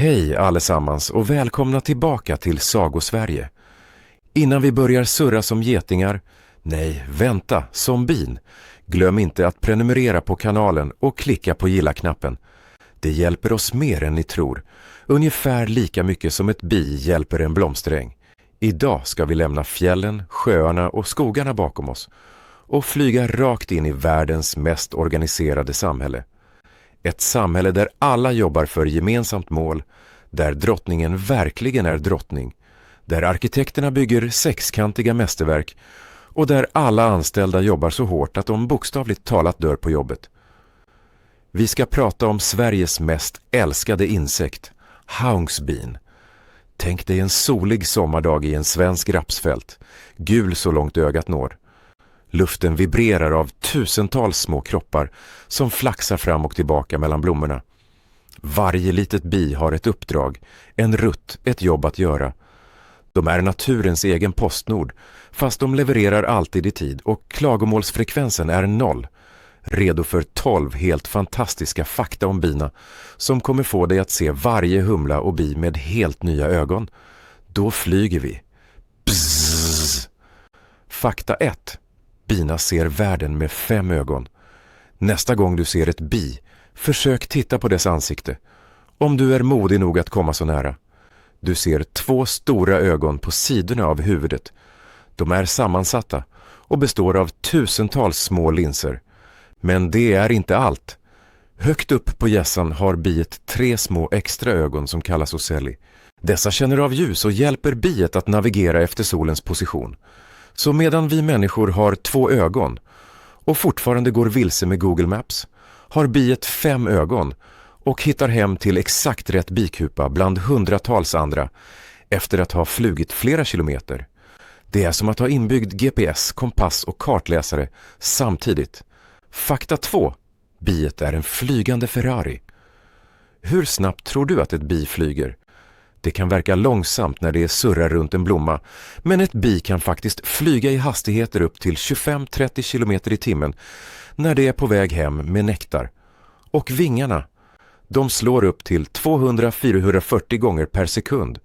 Hej allesammans och välkomna tillbaka till Sagosverige. Innan vi börjar surra som getingar, nej vänta, som bin, glöm inte att prenumerera på kanalen och klicka på gilla-knappen. Det hjälper oss mer än ni tror, ungefär lika mycket som ett bi hjälper en blomsteräng. Idag ska vi lämna fjällen, sjöarna och skogarna bakom oss och flyga rakt in i världens mest organiserade samhälle. Ett samhälle där alla jobbar för gemensamt mål, där drottningen verkligen är drottning, där arkitekterna bygger sexkantiga mästerverk och där alla anställda jobbar så hårt att de bokstavligt talat dör på jobbet. Vi ska prata om Sveriges mest älskade insekt, houngsbin. Tänk dig en solig sommardag i en svensk rapsfält, gul så långt ögat når. Luften vibrerar av tusentals små kroppar som flaxar fram och tillbaka mellan blommorna. Varje litet bi har ett uppdrag, en rutt, ett jobb att göra. De är naturens egen postnord, fast de levererar alltid i tid och klagomålsfrekvensen är 0. Redo för 12 helt fantastiska fakta om bina som kommer få dig att se varje humla och bi med helt nya ögon. Då flyger vi. Bzzz. Fakta 1. Bina ser världen med 5 ögon. Nästa gång du ser ett bi, försök titta på dess ansikte. Om du är modig nog att komma så nära. Du ser 2 stora ögon på sidorna av huvudet. De är sammansatta och består av tusentals små linser. Men det är inte allt. Högt upp på hjässan har biet 3 små extra ögon som kallas ocelli. Dessa känner av ljus och hjälper biet att navigera efter solens position. Så medan vi människor har 2 ögon och fortfarande går vilse med Google Maps, har biet 5 ögon och hittar hem till exakt rätt bikupa bland hundratals andra efter att ha flugit flera kilometer. Det är som att ha inbyggd GPS, kompass och kartläsare samtidigt. Fakta 2. Biet är en flygande Ferrari. Hur snabbt tror du att ett bi flyger? Det kan verka långsamt när det surrar runt en blomma, men ett bi kan faktiskt flyga i hastigheter upp till 25-30 km i timmen när det är på väg hem med nektar. Och vingarna, de slår upp till 200-440 gånger per sekund.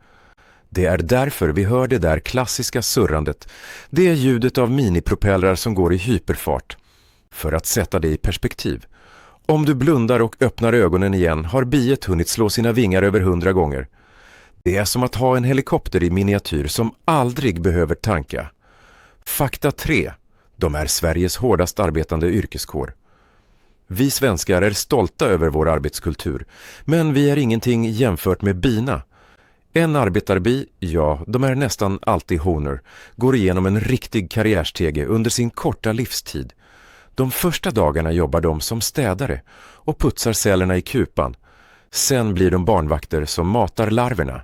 Det är därför vi hör det där klassiska surrandet. Det är ljudet av minipropellrar som går i hyperfart. För att sätta det i perspektiv. Om du blundar och öppnar ögonen igen har biet hunnit slå sina vingar över 100 gånger. Det är som att ha en helikopter i miniatyr som aldrig behöver tanka. Fakta 3. De är Sveriges hårdast arbetande yrkeskår. Vi svenskar är stolta över vår arbetskultur, men vi är ingenting jämfört med bina. En arbetarbi, ja, de är nästan alltid honor, går igenom en riktig karriärstege under sin korta livstid. De första dagarna jobbar de som städare och putsar cellerna i kupan. Sen blir de barnvakter som matar larverna.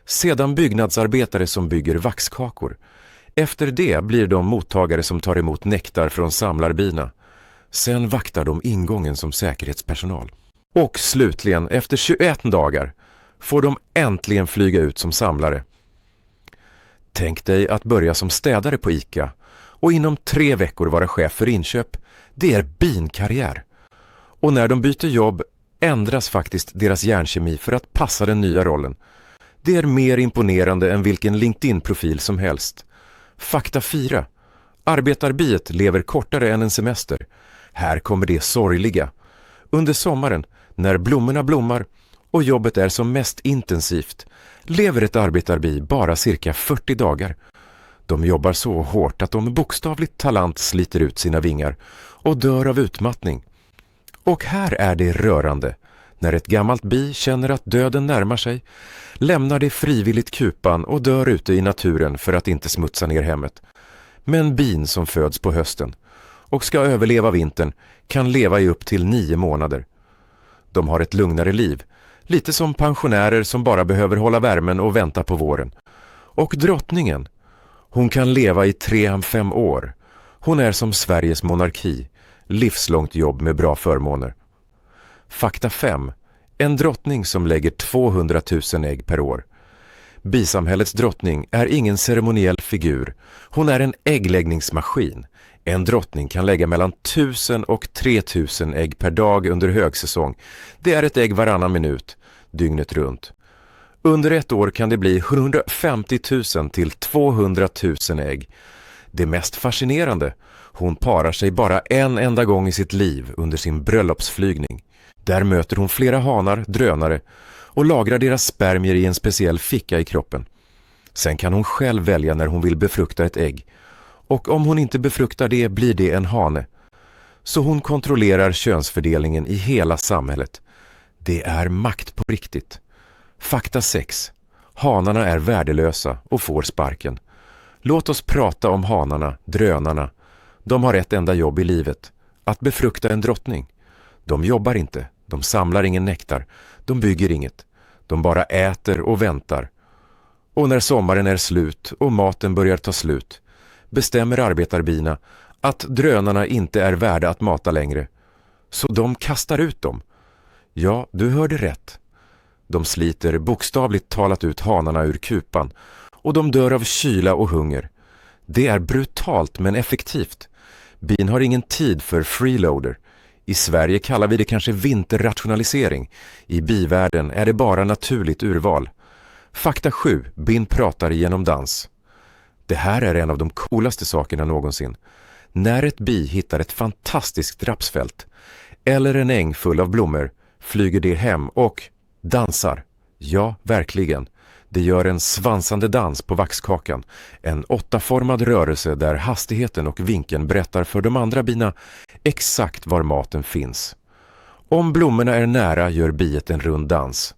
Sedan byggnadsarbetare som bygger vaxkakor. Efter det blir de mottagare som tar emot nektar från samlarbina. Sen vaktar de ingången som säkerhetspersonal. Och slutligen, efter 21 dagar, får de äntligen flyga ut som samlare. Tänk dig att börja som städare på ICA och inom 3 veckor vara chef för inköp. Det är binkarriär. Och när de byter jobb ändras faktiskt deras hjärnkemi för att passa den nya rollen. Det är mer imponerande än vilken LinkedIn-profil som helst. Fakta 4. Arbetarbiet lever kortare än en semester. Här kommer det sorgliga. Under sommaren, när blommorna blommar och jobbet är som mest intensivt, lever ett arbetarbi bara cirka 40 dagar. De jobbar så hårt att de bokstavligt talant sliter ut sina vingar och dör av utmattning. Och här är det rörande. När ett gammalt bi känner att döden närmar sig, lämnar det frivilligt kupan och dör ute i naturen för att inte smutsa ner hemmet. Men bin som föds på hösten och ska överleva vintern kan leva i upp till 9 månader. De har ett lugnare liv, lite som pensionärer som bara behöver hålla värmen och vänta på våren. Och drottningen, hon kan leva i 3-5 år. Hon är som Sveriges monarki, livslångt jobb med bra förmåner. Fakta 5. En drottning som lägger 200 000 ägg per år. Bisamhällets drottning är ingen ceremoniell figur. Hon är en äggläggningsmaskin. En drottning kan lägga mellan 1000 och 3000 ägg per dag under högsäsong. Det är ett ägg varannan minut. dygnet runt. Under ett år kan det bli 150 000 till 200 000 ägg. Det mest fascinerande, hon parar sig bara en enda gång i sitt liv under sin bröllopsflygning. Där möter hon flera hanar, drönare, och lagrar deras spermier i en speciell ficka i kroppen. Sen kan hon själv välja när hon vill befrukta ett ägg. Och om hon inte befruktar det blir det en hane. Så hon kontrollerar könsfördelningen i hela samhället. Det är makt på riktigt. Fakta 6. Hanarna är värdelösa och får sparken. Låt oss prata om hanarna, drönarna. De har ett enda jobb i livet. Att befrukta en drottning. De jobbar inte. De samlar ingen nektar. De bygger inget. De bara äter och väntar. Och när sommaren är slut och maten börjar ta slut bestämmer arbetarbina att drönarna inte är värda att mata längre. Så de kastar ut dem. Ja, du hörde rätt. De sliter bokstavligt talat ut hanarna ur kupan och de dör av kyla och hunger. Det är brutalt men effektivt. Bin har ingen tid för freeloader. I Sverige kallar vi det kanske vinterrationalisering. I bivärlden är det bara naturligt urval. Fakta 7. Bin pratar genom dans. Det här är en av de coolaste sakerna någonsin. När ett bi hittar ett fantastiskt rapsfält eller en äng full av blommor flyger det hem och dansar. Ja, verkligen. Det gör en svansande dans på vaxkakan. En 8-formad rörelse där hastigheten och vinkeln berättar för de andra bina exakt var maten finns. Om blommorna är nära gör biet en rund dans.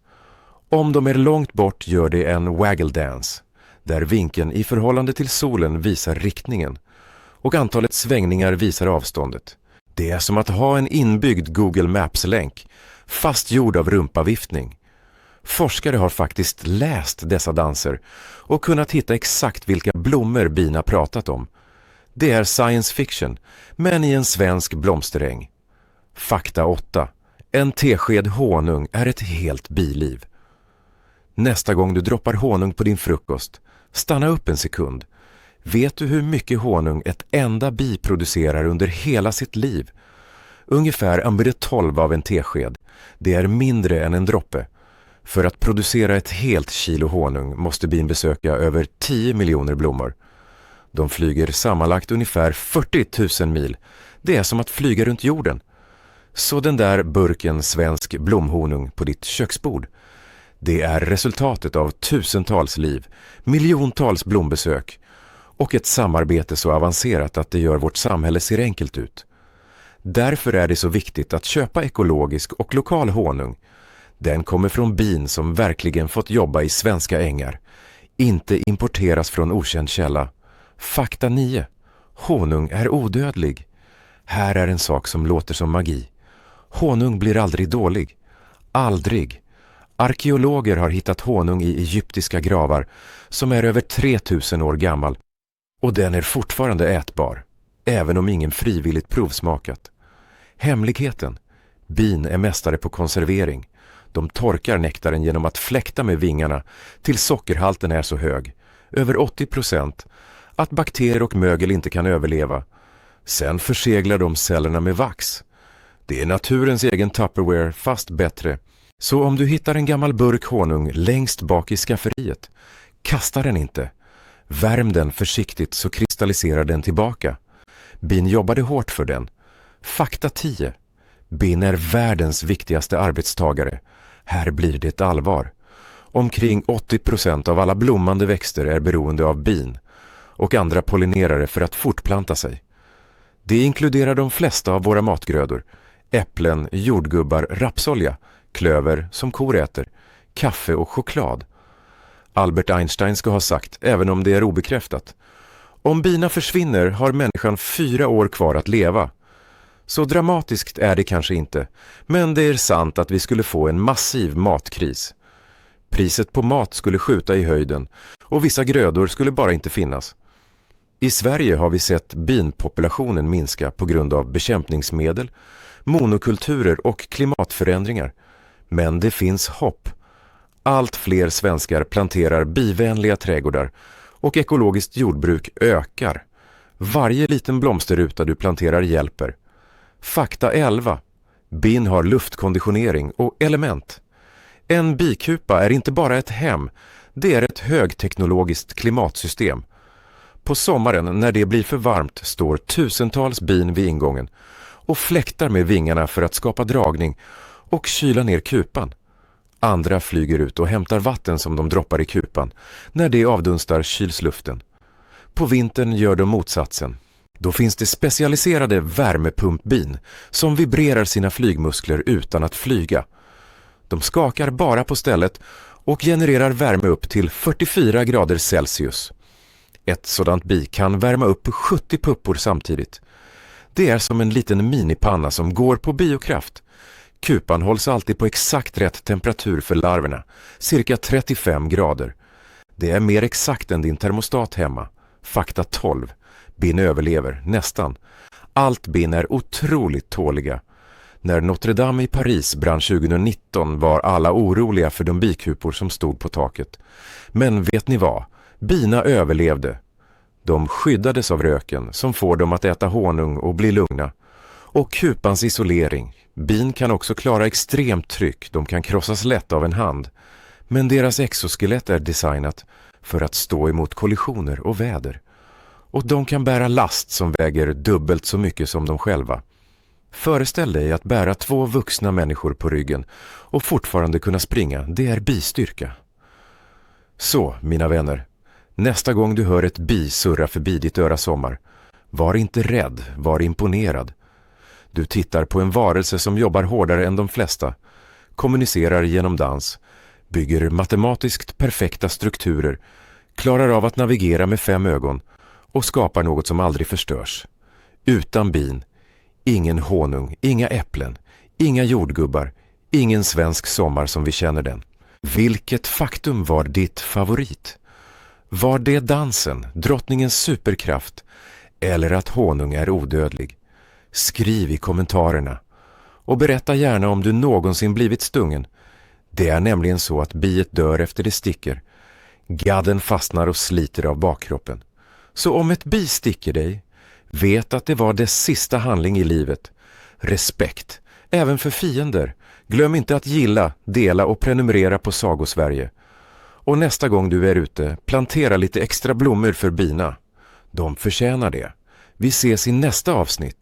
Om de är långt bort gör det en waggle dance, där vinkeln i förhållande till solen visar riktningen och antalet svängningar visar avståndet. Det är som att ha en inbyggd Google Maps-länk, fast gjord av rumpaviftning. Forskare har faktiskt läst dessa danser och kunnat hitta exakt vilka blommor bina pratat om. Det är science fiction, men i en svensk blomsteräng. Fakta 8. En tesked honung är ett helt biliv. Nästa gång du droppar honung på din frukost, stanna upp en sekund. Vet du hur mycket honung ett enda bi producerar under hela sitt liv? Ungefär 1/12 av en tesked. Det är mindre än en droppe. För att producera ett helt kilo honung måste bin besöka över 10 miljoner blommor. De flyger sammanlagt ungefär 40 000 mil. Det är som att flyga runt jorden. Så den där burken svensk blomhonung på ditt köksbord, det är resultatet av tusentals liv, miljontals blombesök och ett samarbete så avancerat att det gör vårt samhälle ser enkelt ut. Därför är det så viktigt att köpa ekologisk och lokal honung. Den kommer från bin som verkligen fått jobba i svenska ängar. Inte importeras från okänd källa. Fakta 9. Honung är odödlig. Här är en sak som låter som magi. Honung blir aldrig dålig. Aldrig. Arkeologer har hittat honung i egyptiska gravar som är över 3000 år gammal. Och den är fortfarande ätbar, även om ingen frivilligt provsmakat. Hemligheten. Bin är mästare på konservering. De torkar nektaren genom att fläkta med vingarna till sockerhalten är så hög, över 80%, att bakterier och mögel inte kan överleva. Sen förseglar de cellerna med vax. Det är naturens egen Tupperware, fast bättre. Så om du hittar en gammal burk honung längst bak i skafferiet, kasta den inte. Värm den försiktigt så kristalliserar den tillbaka. Bin jobbade hårt för den. Fakta 10. Bin är världens viktigaste arbetstagare. Här blir det allvar. Omkring 80% av alla blommande växter är beroende av bin och andra pollinerare för att fortplanta sig. Det inkluderar de flesta av våra matgrödor. Äpplen, jordgubbar, rapsolja, klöver som kor äter, kaffe och choklad. Albert Einstein ska ha sagt, även om det är obekräftat: om bina försvinner har människan 4 år kvar att leva. Så dramatiskt är det kanske inte, men det är sant att vi skulle få en massiv matkris. Priset på mat skulle skjuta i höjden och vissa grödor skulle bara inte finnas. I Sverige har vi sett binpopulationen minska på grund av bekämpningsmedel, monokulturer och klimatförändringar. Men det finns hopp. Allt fler svenskar planterar bivänliga trädgårdar och ekologiskt jordbruk ökar. Varje liten blomsterruta du planterar hjälper. Fakta 11. Bin har luftkonditionering och element. En bikupa är inte bara ett hem, det är ett högteknologiskt klimatsystem. På sommaren när det blir för varmt står tusentals bin vid ingången och fläktar med vingarna för att skapa dragning och kyla ner kupan. Andra flyger ut och hämtar vatten som de droppar i kupan. När det avdunstar kyls luften. På vintern gör de motsatsen. Då finns det specialiserade värmepumpbin som vibrerar sina flygmuskler utan att flyga. De skakar bara på stället och genererar värme upp till 44 grader Celsius. Ett sådant bi kan värma upp 70 puppor samtidigt. Det är som en liten minipanna som går på biokraft. Kupan hålls alltid på exakt rätt temperatur för larverna, cirka 35 grader. Det är mer exakt än din termostat hemma. Fakta 12. Bin överlever, nästan. Allt bin är otroligt tåliga. När Notre Dame i Paris brann 2019 var alla oroliga för de bikupor som stod på taket. Men vet ni vad? Bina överlevde. De skyddades av röken som får dem att äta honung och bli lugna. Och kupans isolering. Bin kan också klara extremt tryck, de kan krossas lätt av en hand. Men deras exoskelett är designat för att stå emot kollisioner och väder. Och de kan bära last som väger dubbelt så mycket som de själva. Föreställ dig att bära 2 vuxna människor på ryggen och fortfarande kunna springa, det är bistyrka. Så, mina vänner, nästa gång du hör ett bi surra förbi ditt öra sommar, var inte rädd, var imponerad. Du tittar på en varelse som jobbar hårdare än de flesta, kommunicerar genom dans, bygger matematiskt perfekta strukturer, klarar av att navigera med 5 ögon och skapar något som aldrig förstörs. Utan bin, ingen honung, inga äpplen, inga jordgubbar, ingen svensk sommar som vi känner den. Vilket faktum var ditt favorit? Var det dansen, drottningens superkraft, eller att honung är odödlig? Skriv i kommentarerna. Och berätta gärna om du någonsin blivit stungen. Det är nämligen så att biet dör efter det sticker. Gadden fastnar och sliter av bakkroppen. Så om ett bi sticker dig, vet att det var dess sista handling i livet. Respekt, även för fiender. Glöm inte att gilla, dela och prenumerera på Sagosverige. Och nästa gång du är ute, plantera lite extra blommor för bina. De förtjänar det. Vi ses i nästa avsnitt.